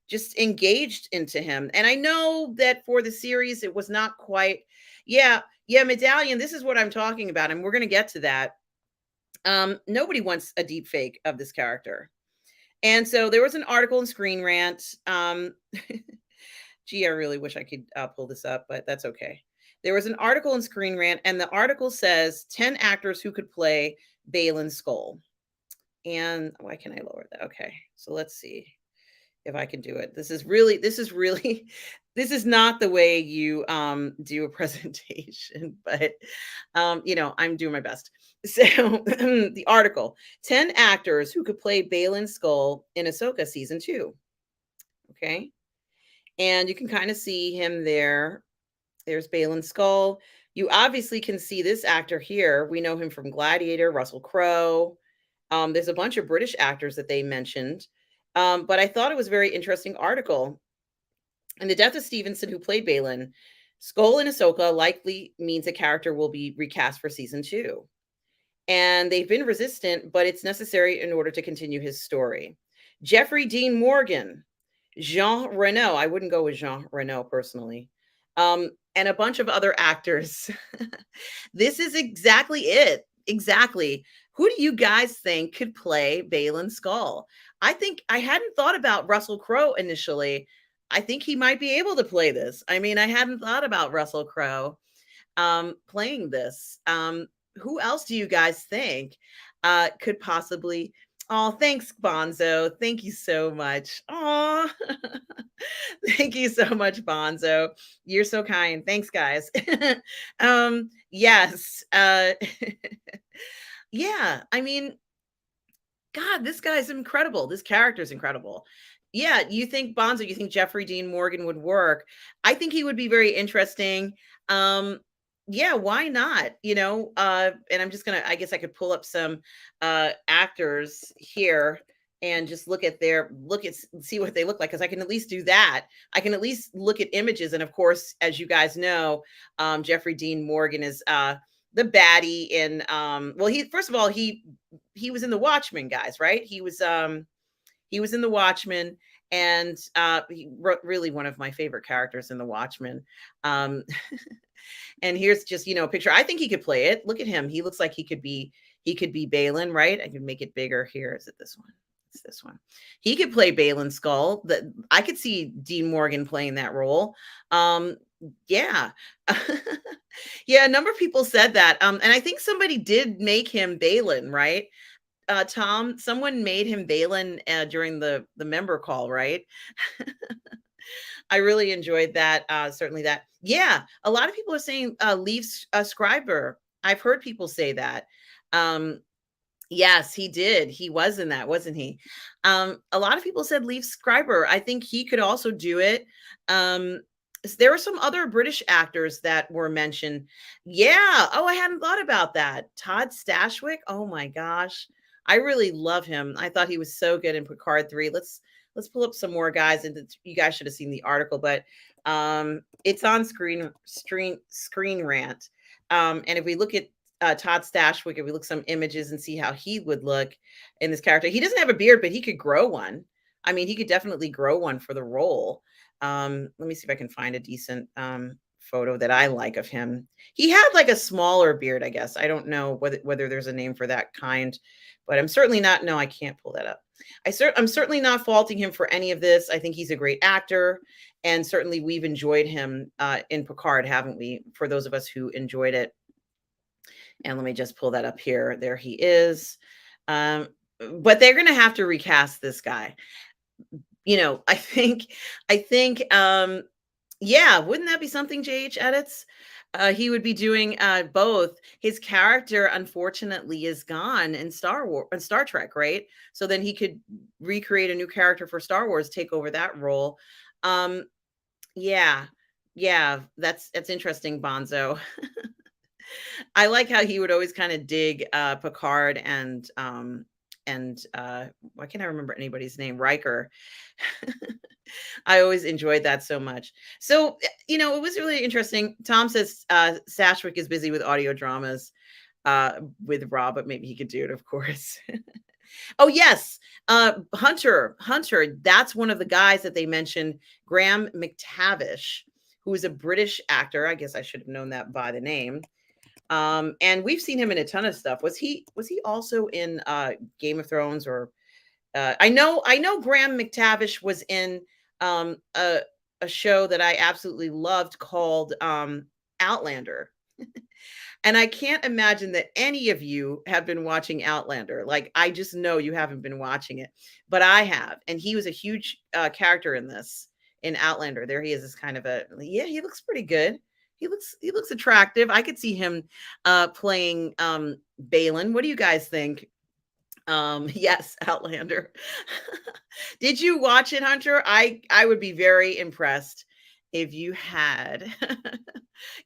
just engaged into him. And I know that for the series, it was not quite. Yeah, Medallion, this is what I'm talking about. And we're going to get to that. Nobody wants a deep fake of this character. And so there was an article in Screen Rant. Gee, I really wish I could pull this up, but that's okay. There was an article in Screen Rant, and the article says 10 actors who could play Baylon Skoll. And why can I lower that? Okay, so let's see if I can do it. This is not the way you do a presentation, but I'm doing my best. So the article, 10 actors who could play Baylon Skoll in Ahsoka season 2. Okay. And you can kind of see him there. There's Baylon Skoll. You obviously can see this actor here. We know him from Gladiator, Russell Crowe. There's a bunch of British actors that they mentioned. But I thought it was a very interesting article. And the death of Stevenson, who played Baylon Skoll in Ahsoka, likely means a character will be recast for season 2. And they've been resistant, but it's necessary in order to continue his story. Jeffrey Dean Morgan, Jean Reno. I wouldn't go with Jean Reno personally. And a bunch of other actors. This is exactly it. Exactly. Who do you guys think could play Baylon Skoll? I think I hadn't thought about Russell Crowe initially. I think he might be able to play this. I mean, I hadn't thought about Russell Crowe playing this. Who else do you guys think could possibly? Oh, thanks, Bonzo. Thank you so much. Oh, thank you so much, Bonzo. You're so kind. Thanks, guys. Yes. Yeah. I mean, God, this guy's incredible. This character's incredible. Yeah, you think Bonzo, you think Jeffrey Dean Morgan would work. I think he would be very interesting. Um, yeah, why not? And I'm just gonna, I guess I could pull up some actors here and just see what they look like, because I can at least do that. I can at least look at images. And of course, as you guys know, Jeffrey Dean Morgan is the baddie in well, he first of all, he was in the Watchmen, guys, right? He was in the Watchmen, and really one of my favorite characters in the Watchmen. Um, and here's just a picture. I think he could play it. Look at him. He looks like he could be Baylon, right? I can make it bigger here. Is it this one? It's this one. He could play Baylon Skoll. I could see Dean Morgan playing that role. Yeah. Yeah, a number of people said that. And I think somebody did make him Baylon, right? Tom, someone made him Baylon during the member call, right? I really enjoyed that. Certainly that. Yeah, a lot of people are saying leave Scriber. I've heard people say that. Um, yes, he did. He was in that, wasn't he? A lot of people said leave Scriber. I think he could also do it. There were some other British actors that were mentioned. Yeah. Oh, I hadn't thought about that. Todd Stashwick. Oh my gosh. I really love him. I thought he was so good in Picard 3. Let's pull up some more guys, and you guys should have seen the article, but it's on Screen Rant. And if we look at Todd Stashwick, if we look some images and see how he would look in this character, he doesn't have a beard, but he could grow one. I mean, he could definitely grow one for the role. Let me see if I can find a decent photo that I like of him. He had like a smaller beard, I guess. I don't know whether there's a name for that kind, but I'm certainly not. No, I can't pull that up. I'm certainly not faulting him for any of this. I think he's a great actor, and certainly we've enjoyed him in Picard, haven't we? For those of us who enjoyed it. And let me just pull that up here. There he is. But they're going to have to recast this guy. I think, yeah, wouldn't that be something, JH Edits? He would be doing both. His character, unfortunately, is gone in Star Trek, right? So then he could recreate a new character for Star Wars, take over that role. Yeah, yeah, that's interesting, Bonzo. I like how he would always kind of dig Picard and why can't I remember anybody's name? Riker. I always enjoyed that so much. So, it was really interesting. Tom says Stashwick is busy with audio dramas with Rob, but maybe he could do it, of course. Oh, yes. Hunter. That's one of the guys that they mentioned, Graham McTavish, who is a British actor. I guess I should have known that by the name. And we've seen him in a ton of stuff. Was he also in Game of Thrones? Or I know Graham McTavish was in a show that I absolutely loved called Outlander. And I can't imagine that any of you have been watching Outlander. Like, I just know you haven't been watching it, but I have. And he was a huge character in Outlander. There he is, as kind of yeah, he looks pretty good. He looks attractive. I could see him playing Baylon. What do you guys think? Yes, Outlander. Did you watch it, Hunter? I would be very impressed if you had,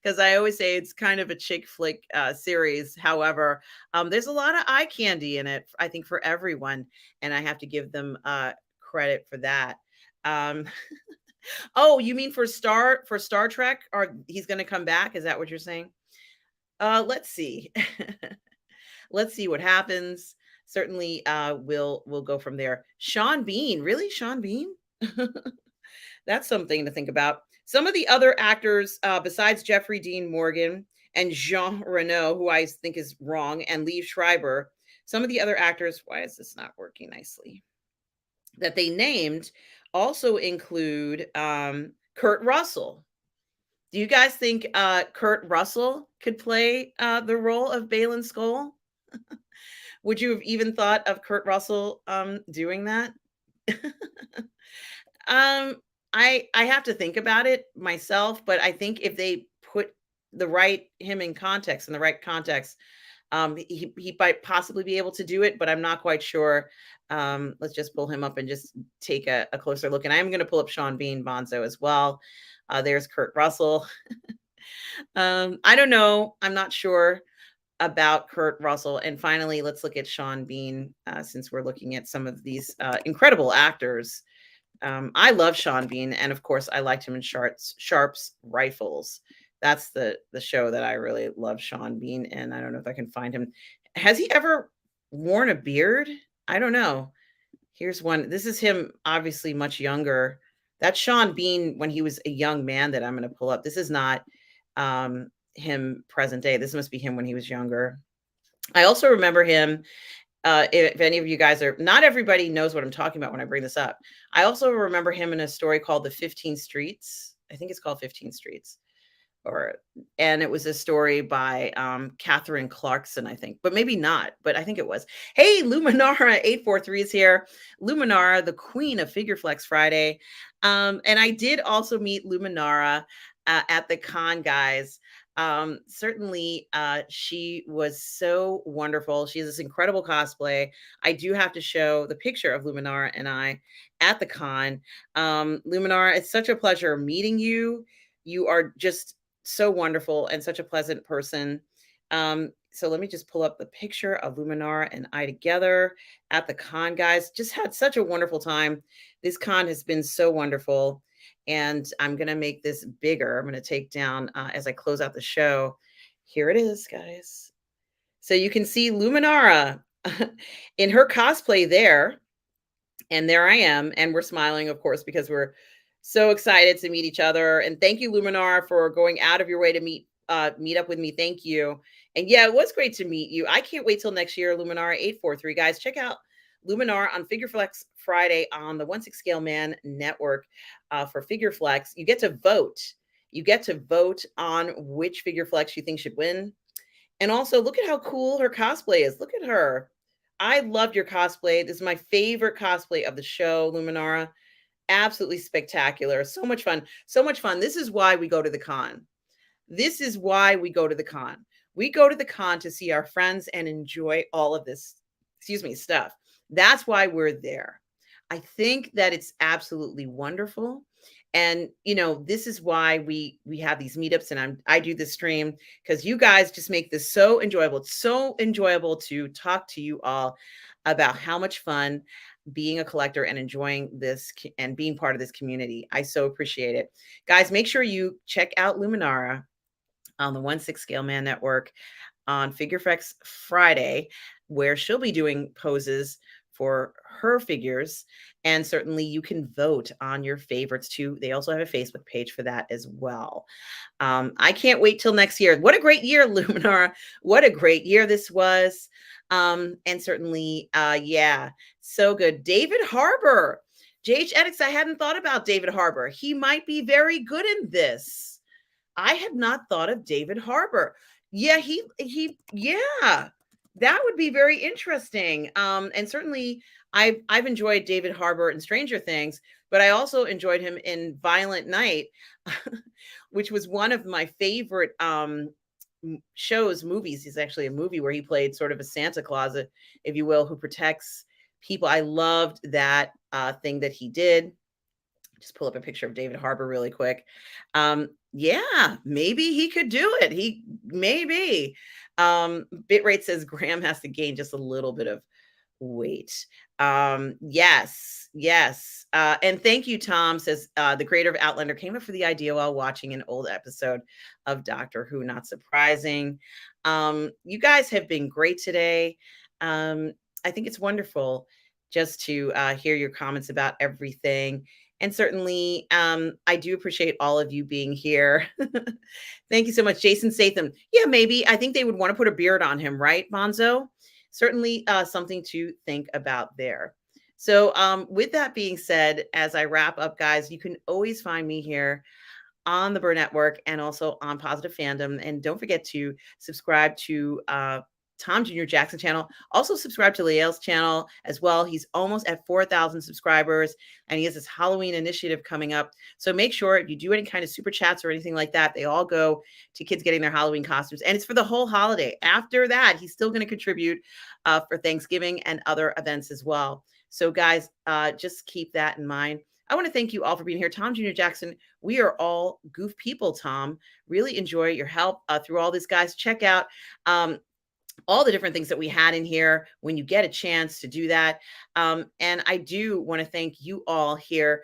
because I always say it's kind of a chick flick series. However, there's a lot of eye candy in it, I think, for everyone, and I have to give them credit for that. Oh, you mean for Star Trek? Or he's going to come back? Is that what you're saying? Let's see. Let's see what happens. Certainly, we'll go from there. Sean Bean, really, Sean Bean? That's something to think about. Some of the other actors, besides Jeffrey Dean Morgan and Jean Reno, who I think is wrong, and Liev Schreiber, some of the other actors. Why is this not working nicely? That they named also include Kurt Russell. Do you guys think Kurt Russell could play the role of Baylon Skoll? Would you have even thought of Kurt Russell doing that? I have to think about it myself, but I think if they put him in the right context, He might possibly be able to do it, but I'm not quite sure. Let's just pull him up and just take a closer look. And I'm going to pull up Sean Bean Bonzo as well. There's Kurt Russell. I don't know. I'm not sure about Kurt Russell. And finally, let's look at Sean Bean, since we're looking at some of these incredible actors. I love Sean Bean, and of course, I liked him in Sharp's Rifles. That's the show that I really love Sean Bean, and I don't know if I can find him. Has he ever worn a beard? I don't know. Here's one. This is him, obviously much younger. That's Sean Bean when he was a young man that I'm going to pull up. This is not him present day. This must be him when he was younger. I also remember him. If any of you guys are, not everybody knows what I'm talking about when I bring this up. I also remember him in a story called The 15 Streets. I think it's called 15 Streets. And it was a story by Catherine Clarkson, I think, but maybe not, but I think it was. Hey, Luminara 843 is here. Luminara, the queen of Figure Flex Friday. And I did also meet Luminara at the con, guys. Certainly, she was so wonderful. She has this incredible cosplay. I do have to show the picture of Luminara and I at the con. Luminara, it's such a pleasure meeting you. You are just so wonderful and such a pleasant person. So let me just pull up the picture of Luminara and I together at the con, guys. Just had such a wonderful time. This con has been so wonderful. And I'm going to make this bigger. I'm going to take down as I close out the show. Here it is, guys. So you can see Luminara in her cosplay there. And there I am. And we're smiling, of course, because we're so excited to meet each other. And thank you, Luminara, for going out of your way to meet up with me. Thank you. And yeah, it was great to meet you. I can't wait till next year, Luminara 843. Guys, check out Luminara on Figure Flex Friday on the 1/6 Scale Man Network for Figure Flex. You get to vote. You get to vote on which Figure Flex you think should win. And also, look at how cool her cosplay is. Look at her. I loved your cosplay. This is my favorite cosplay of the show, Luminara. Absolutely spectacular. So much fun. So much fun. This is why we go to the con. This is why we go to the con. We go to the con to see our friends and enjoy all of this, stuff. That's why we're there. I think that it's absolutely wonderful. And, this is why we have these meetups, and I do this stream because you guys just make this so enjoyable. It's so enjoyable to talk to you all about how much fun being a collector and enjoying this and being part of this community. I so appreciate it. Guys, make sure you check out Luminara on the 1/6 Scale Man Network on Figure Flex Friday, where she'll be doing poses for her figures. And certainly you can vote on your favorites too. They also have a Facebook page for that as well. I can't wait till next year. What a great year, Luminara. What a great year this was. And certainly, yeah, so good. David Harbour. JH Edix, I hadn't thought about David Harbour. He might be very good in this. I had not thought of David Harbour. Yeah, yeah, that would be very interesting. And certainly I've enjoyed David Harbour in Stranger Things, but I also enjoyed him in Violent Night, which was one of my favorite movies. He's actually a movie where he played sort of a Santa Claus, if you will, who protects people. I loved that thing that he did. Just pull up a picture of David Harbour really quick. Yeah, maybe he could do it. Maybe. Bitrate says Graham has to gain just a little bit of weight. Yes. And thank you, Tom, says the creator of Outlander came up for the idea while watching an old episode of Doctor Who. Not surprising. You guys have been great today. I think it's wonderful just to hear your comments about everything. And certainly, I do appreciate all of you being here. Thank you so much. Jason Statham. Yeah, maybe. I think they would want to put a beard on him, right, Bonzo? Certainly something to think about there. So with that being said, as I wrap up, guys, you can always find me here on the Burnettwork and also on Positive Fandom. And don't forget to subscribe to Tom Jr. Jackson channel. Also subscribe to Leal's channel as well. He's almost at 4,000 subscribers, and he has this Halloween initiative coming up. So make sure if you do any kind of super chats or anything like that, they all go to kids getting their Halloween costumes, and it's for the whole holiday. After that, he's still going to contribute for Thanksgiving and other events as well. So guys, just keep that in mind. I want to thank you all for being here. Tom Jr. Jackson, we are all goof people, Tom. Really enjoy your help through all this, guys. Check out all the different things that we had in here when you get a chance to do that. And I do want to thank you all here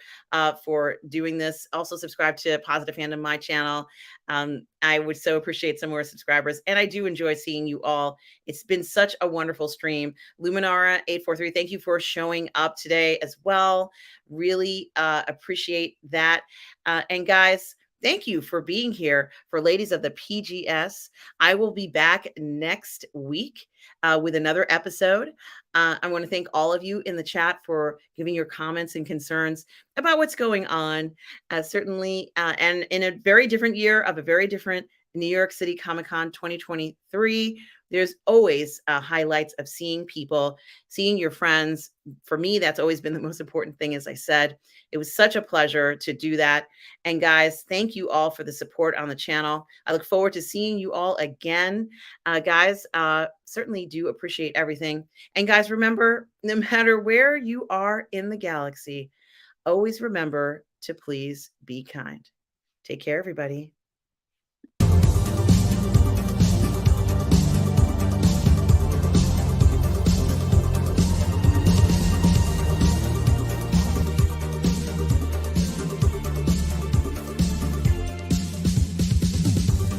for doing this. Also subscribe to Positive Fandom, my channel. I would so appreciate some more subscribers. And I do enjoy seeing you all. It's been such a wonderful stream. Luminara843, thank you for showing up today as well. Really appreciate that. And guys, thank you for being here for Ladies of the PGS. I will be back next week with another episode. I want to thank all of you in the chat for giving your comments and concerns about what's going on. Certainly, and in a very different year of a very different New York City Comic-Con 2023, there's always highlights of seeing people, seeing your friends. For me, that's always been the most important thing, as I said. It was such a pleasure to do that. And guys, thank you all for the support on the channel. I look forward to seeing you all again. Guys, certainly do appreciate everything. And guys, remember, no matter where you are in the galaxy, always remember to please be kind. Take care, everybody.